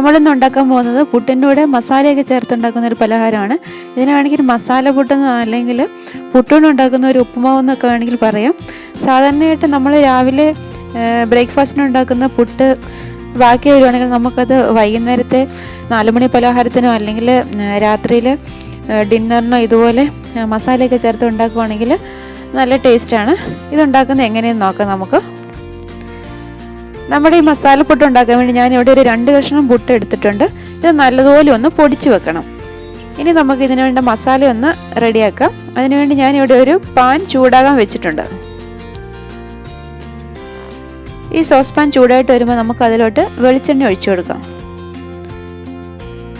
നമ്മളിന്ന് ഉണ്ടാക്കാൻ പോകുന്നത് പുട്ടിൻ്റെ കൂടെ മസാലയൊക്കെ ചേർത്തുണ്ടാക്കുന്ന ഒരു പലഹാരമാണ്. ഇതിന് വേണമെങ്കിൽ മസാല പുട്ടെന്ന് അല്ലെങ്കിൽ പുട്ടുകൊണ്ട് ഉണ്ടാക്കുന്ന ഒരു ഉപ്പുമാവ് എന്നൊക്കെ വേണമെങ്കിൽ പറയാം. സാധാരണയായിട്ട് നമ്മൾ രാവിലെ ബ്രേക്ക്ഫാസ്റ്റിന് ഉണ്ടാക്കുന്ന പുട്ട് ബാക്കി വരുവാണെങ്കിൽ നമുക്കത് വൈകുന്നേരത്തെ 4 മണി പലഹാരത്തിനോ അല്ലെങ്കിൽ രാത്രിയിൽ ഡിന്നറിനോ ഇതുപോലെ മസാലയൊക്കെ ചേർത്ത് ഉണ്ടാക്കുവാണെങ്കിൽ നല്ല ടേസ്റ്റാണ്. ഇതുണ്ടാക്കുന്നത് എങ്ങനെയെന്ന് നോക്കാം നമുക്ക്. നമ്മുടെ ഈ മസാല പുട്ട് ഉണ്ടാക്കാൻ വേണ്ടി ഞാനിവിടെ ഒരു 2 കഷ്ണം പുട്ട് എടുത്തിട്ടുണ്ട്. ഇത് നല്ലതുപോലെ ഒന്ന് പൊടിച്ച് വെക്കണം. ഇനി നമുക്ക് ഇതിനു വേണ്ട മസാല ഒന്ന് റെഡിയാക്കാം. അതിനുവേണ്ടി ഞാനിവിടെ ഒരു പാൻ ചൂടാകാൻ വെച്ചിട്ടുണ്ട്. ഈ സോസ് പാൻ ചൂടായിട്ട് വരുമ്പോൾ നമുക്ക് അതിലോട്ട് വെളിച്ചെണ്ണ ഒഴിച്ചു കൊടുക്കാം.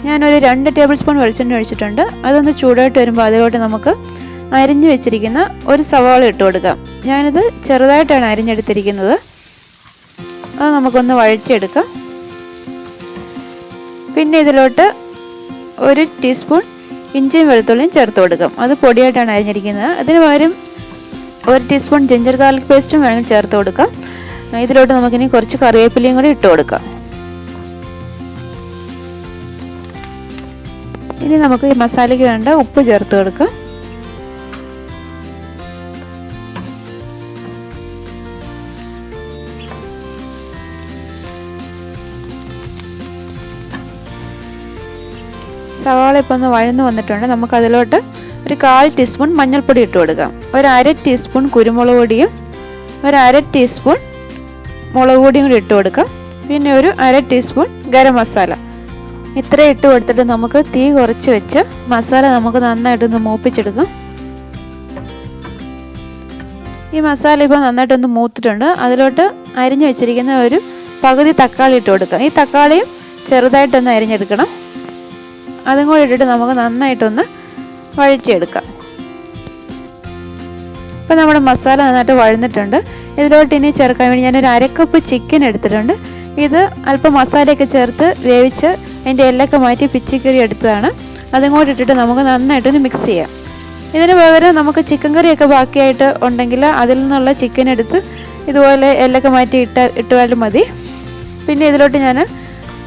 ഞാനൊരു 2 ടേബിൾ സ്പൂൺ വെളിച്ചെണ്ണ ഒഴിച്ചിട്ടുണ്ട്. അതൊന്ന് ചൂടായിട്ട് വരുമ്പോൾ അതിലോട്ട് നമുക്ക് അരിഞ്ഞു വെച്ചിരിക്കുന്ന ഒരു സവാള ഇട്ട് കൊടുക്കാം. ഞാനിത് ചെറുതായിട്ടാണ് അരിഞ്ഞെടുത്തിരിക്കുന്നത്. അത് നമുക്കൊന്ന് വഴറ്റിയെടുക്കാം. പിന്നെ ഇതിലോട്ട് 1 ടീസ്പൂൺ ഇഞ്ചിയും വെളുത്തുള്ളിയും ചേർത്ത് കൊടുക്കാം. അത് പൊടിയായിട്ടാണ് അരിഞ്ഞിരിക്കുന്നത്. അതിന് പകരം 1 ടീസ്പൂൺ ജിഞ്ചർ ഗാർലിക് പേസ്റ്റും വേണമെങ്കിൽ ചേർത്ത് കൊടുക്കാം. ഇതിലോട്ട് നമുക്കിനി കുറച്ച് കറിവേപ്പിലയും കൂടി ഇട്ട് കൊടുക്കാം. ഇനി നമുക്ക് ഈ മസാലയ്ക്ക് വേണ്ട ഉപ്പ് ചേർത്ത് കൊടുക്കാം. സവാള ഇപ്പോൾ ഒന്ന് വഴന്ന് വന്നിട്ടുണ്ട്. നമുക്ക് അതിലോട്ട് ഒരു 1/4 ടീസ്പൂൺ മഞ്ഞൾപ്പൊടി ഇട്ട് കൊടുക്കാം. 1/2 ടീസ്പൂൺ കുരുമുളക് പൊടിയും 1/2 ടീസ്പൂൺ മുളക് പൊടിയും കൂടി ഇട്ട് കൊടുക്കാം. പിന്നെ ഒരു 1/2 ടീസ്പൂൺ ഗരം മസാല. ഇത്രയും ഇട്ട് കൊടുത്തിട്ട് നമുക്ക് തീ കുറച്ച് വെച്ച് മസാല നമുക്ക് നന്നായിട്ടൊന്ന് മൂപ്പിച്ചെടുക്കാം. ഈ മസാല ഇപ്പോൾ നന്നായിട്ടൊന്ന് മൂത്തിട്ടുണ്ട്. അതിലോട്ട് അരിഞ്ഞു വെച്ചിരിക്കുന്ന ഒരു പകുതി തക്കാളി ഇട്ട് കൊടുക്കാം. ഈ തക്കാളിയും ചെറുതായിട്ടൊന്ന് അരിഞ്ഞെടുക്കണം. അതും കൂടി ഇട്ടിട്ട് നമുക്ക് നന്നായിട്ടൊന്ന് വഴറ്റിയെടുക്കാം. ഇപ്പോൾ നമ്മുടെ മസാല നന്നായിട്ട് വഴന്നിട്ടുണ്ട്. ഇതിലോട്ട് ഇനി ചേർക്കാൻ വേണ്ടി ഞാനൊരു 1/2 കപ്പ് ചിക്കൻ എടുത്തിട്ടുണ്ട്. ഇത് അല്പം മസാലയൊക്കെ ചേർത്ത് വേവിച്ച് അതിൻ്റെ എല്ലൊക്കെ മാറ്റി പിച്ചിക്കറി എടുത്തതാണ്. അതും കൂടി ഇട്ടിട്ട് നമുക്ക് നന്നായിട്ടൊന്ന് മിക്സ് ചെയ്യാം. ഇതിന് പകരം നമുക്ക് ചിക്കൻ കറിയൊക്കെ ബാക്കിയായിട്ട് ഉണ്ടെങ്കിൽ അതിൽ നിന്നുള്ള ചിക്കൻ എടുത്ത് ഇതുപോലെ എല്ലൊക്കെ മാറ്റി ഇട്ടാലും മതി. പിന്നെ ഇതിലോട്ട് ഞാൻ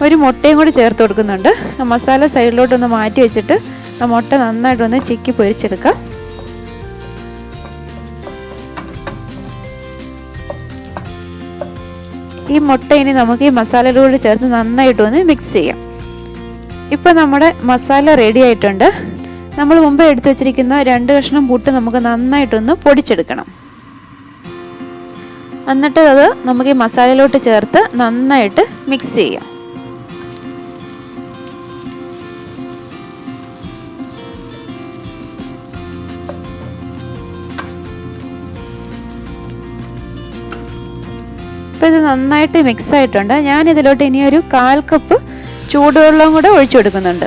ഒരു മുട്ടയും കൂടി ചേർത്ത് കൊടുക്കുന്നുണ്ട്. മസാല സൈഡിലോട്ടൊന്ന് മാറ്റി വെച്ചിട്ട് ആ മുട്ട നന്നായിട്ടൊന്ന് ചിക്കി പൊരിച്ചെടുക്കാം. ഈ മുട്ട ഇനി നമുക്ക് ഈ മസാലയിലൂടെ ചേർത്ത് നന്നായിട്ടൊന്ന് മിക്സ് ചെയ്യാം. ഇപ്പം നമ്മുടെ മസാല റെഡി ആയിട്ടുണ്ട്. നമ്മൾ മുമ്പ് എടുത്തു വെച്ചിരിക്കുന്ന 2 കഷ്ണം പുട്ട് നമുക്ക് നന്നായിട്ടൊന്ന് പൊടിച്ചെടുക്കണം. എന്നിട്ട് അത് നമുക്ക് ഈ മസാലയിലോട്ട് ചേർത്ത് നന്നായിട്ട് മിക്സ് ചെയ്യാം. ഇപ്പോൾ ഇത് നന്നായിട്ട് മിക്സ് ആയിട്ടുണ്ട്. ഞാനിതിലോട്ട് ഇനി ഒരു 1/4 കപ്പ് ചൂടുവെള്ളം കൂടെ ഒഴിച്ചു കൊടുക്കുന്നുണ്ട്.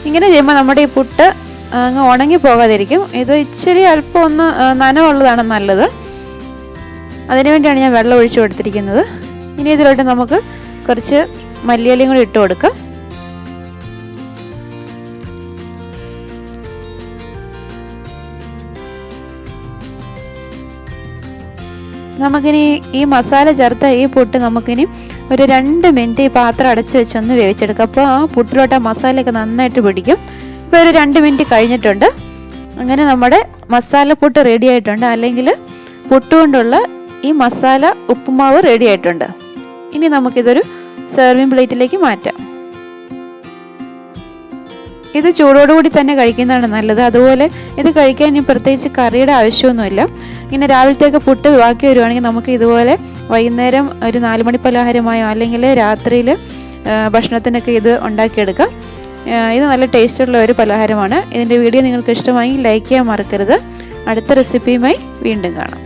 ഇങ്ങനെ ചെയ്യുമ്പോൾ നമ്മുടെ ഈ പുട്ട് അങ്ങ് ഉണങ്ങി പോകാതിരിക്കും. ഇത് ഇച്ചിരി അല്പം ഒന്ന് നനവുള്ളതാണ് നല്ലത്. അതിനുവേണ്ടിയാണ് ഞാൻ വെള്ളം ഒഴിച്ചു കൊടുത്തിരിക്കുന്നത്. ഇനി ഇതിലോട്ട് നമുക്ക് കുറച്ച് മല്ലിയിലയും കൂടി ഇട്ട് കൊടുക്കാം. നമുക്കിനി ഈ മസാല ചേർത്ത ഈ പുട്ട് നമുക്കിനി ഒരു 2 മിനിറ്റ് ഈ പാത്രം അടച്ചു വെച്ചൊന്ന് വേവിച്ചെടുക്കാം. അപ്പോൾ ആ പുട്ടിലോട്ട് ആ മസാലയൊക്കെ നന്നായിട്ട് പിടിക്കും. ഇപ്പോൾ ഒരു 2 മിനിറ്റ് കഴിഞ്ഞിട്ടുണ്ട്. അങ്ങനെ നമ്മുടെ മസാല പുട്ട് റെഡി ആയിട്ടുണ്ട്. അല്ലെങ്കിൽ പുട്ടുകൊണ്ടുള്ള ഈ മസാല ഉപ്പുമാവ് റെഡി ആയിട്ടുണ്ട്. ഇനി നമുക്കിതൊരു സെർവിങ് പ്ലേറ്റിലേക്ക് മാറ്റാം. ഇത് ചൂടോടുകൂടി തന്നെ കഴിക്കുന്നതാണ് നല്ലത്. അതുപോലെ ഇത് കഴിക്കാൻ ഇനി പ്രത്യേകിച്ച് കറിയുടെ ആവശ്യമൊന്നുമില്ല. ഇങ്ങനെ രാവിലത്തേക്ക് പുട്ട് ബാക്കി വരുവാണെങ്കിൽ നമുക്ക് ഇതുപോലെ വൈകുന്നേരം ഒരു 4 മണി പലഹാരമായോ അല്ലെങ്കിൽ രാത്രിയിൽ ഭക്ഷണത്തിനൊക്കെ ഇത് ഉണ്ടാക്കിയെടുക്കാം. ഇത് നല്ല ടേസ്റ്റുള്ള ഒരു പലഹാരമാണ്. ഇതിൻ്റെ വീഡിയോ നിങ്ങൾക്ക് ഇഷ്ടമായി ലൈക്ക് ചെയ്യാൻ മറക്കരുത്. അടുത്ത റെസിപ്പിയുമായി വീണ്ടും കാണാം.